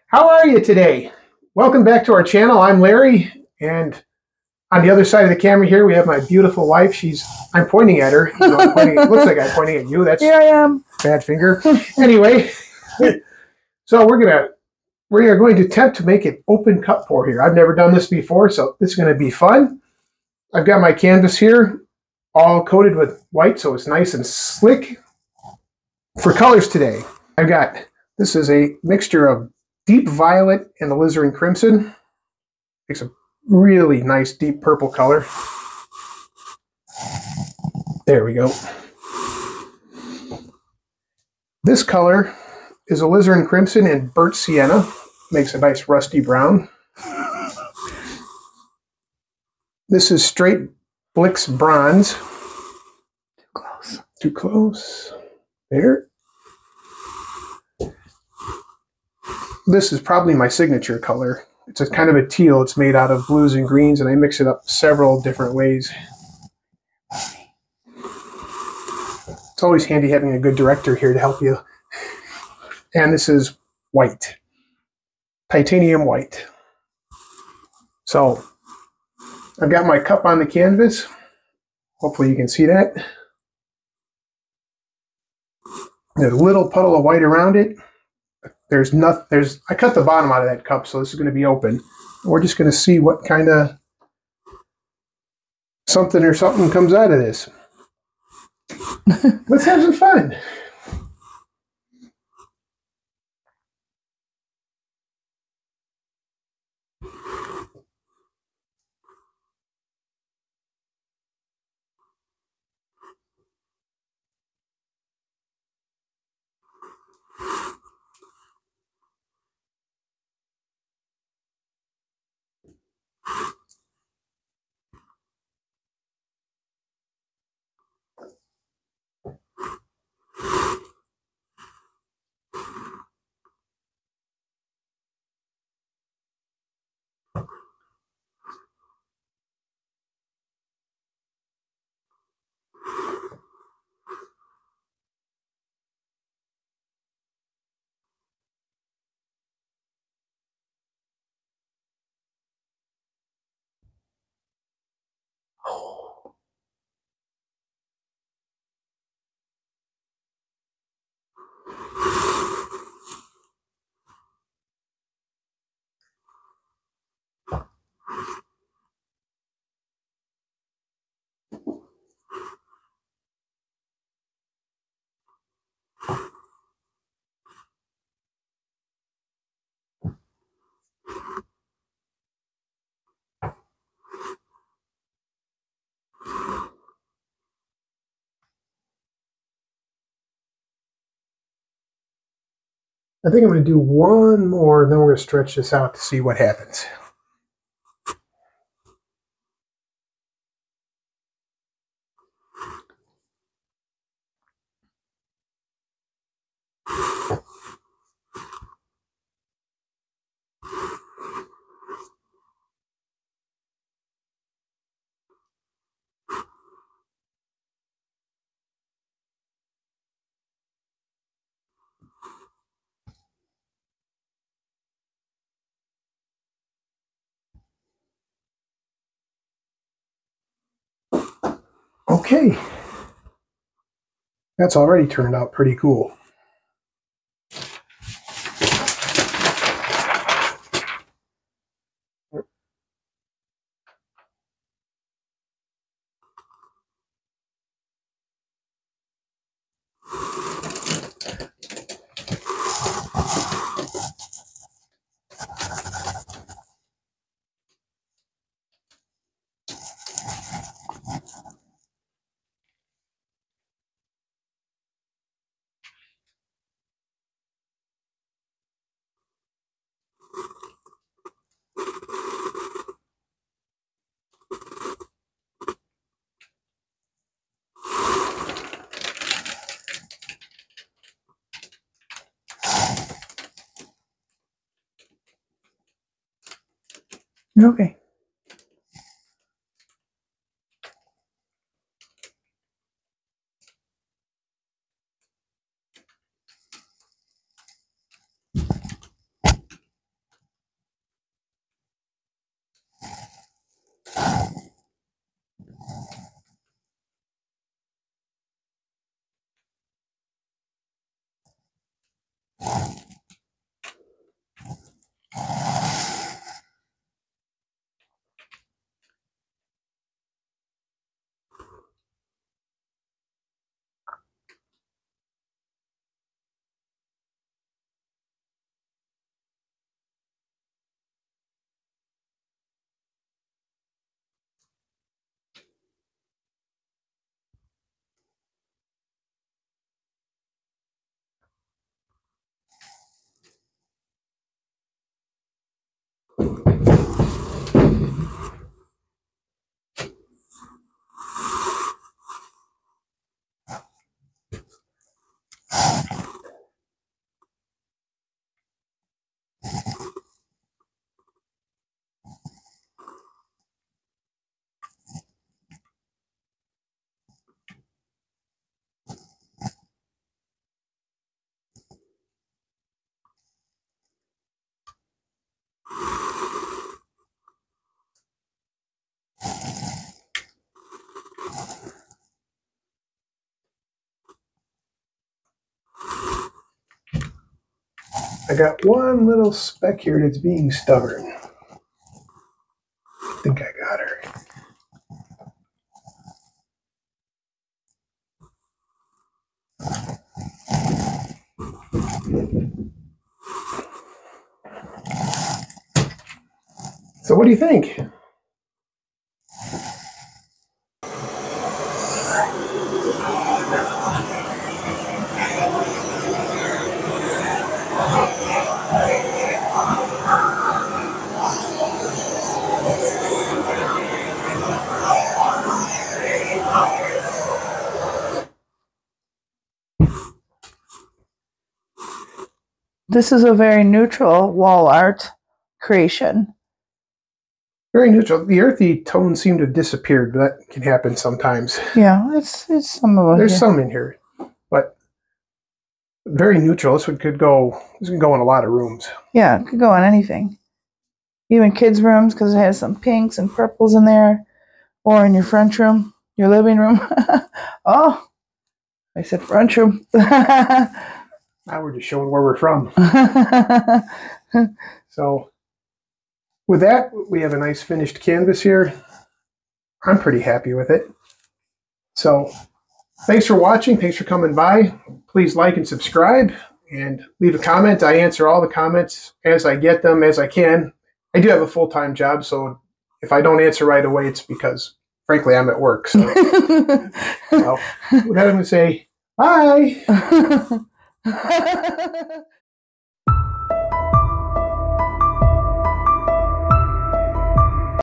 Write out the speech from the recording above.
How are you today? Welcome back to our channel. I'm Larry, and on the other side of the camera here, we have my beautiful wife. I'm pointing at her. It looks like I'm pointing at you. That's Here I am. Bad finger. Anyway, so we are going to attempt to make an open cup pour here. I've never done this before, so this is going to be fun. I've got my canvas here, all coated with white, so it's nice and slick. For colors today, this is a mixture of deep violet and alizarin crimson. Makes a really nice deep purple color. There we go. This color is alizarin crimson and burnt sienna. Makes a nice rusty brown. This is straight Blix bronze. Too close. Too close. There. This is probably my signature color. It's a kind of a teal. It's made out of blues and greens, and I mix it up several different ways. It's always handy having a good director here to help you. And this is white. Titanium white. So, I've got my cup on the canvas. Hopefully you can see that. There's a little puddle of white around it. I cut the bottom out of that cup, so this is going to be open. We're just going to see what kind of something comes out of this. Let's have some fun. I think I'm going to do one more, and then we're going to stretch this out to see what happens. Okay, that's already turned out pretty cool. Okay. I got one little speck here that's being stubborn. I think I got her. So what do you think? This is a very neutral wall art creation. Very neutral. The earthy tones seem to have disappeared, but that can happen sometimes. Yeah, it's some of it. There's some in here, but very neutral. This could go in a lot of rooms. Yeah, it could go on anything. Even kids' rooms, because it has some pinks and purples in there. Or in your front room, your living room. Oh, I said front room. Now we're just showing where we're from. So with that, we have a nice finished canvas here. I'm pretty happy with it. So thanks for watching. Thanks for coming by. Please like and subscribe and leave a comment. I answer all the comments as I get them, as I can. I do have a full-time job, so if I don't answer right away, it's because, frankly, I'm at work. So, so with that, I'm going to say bye.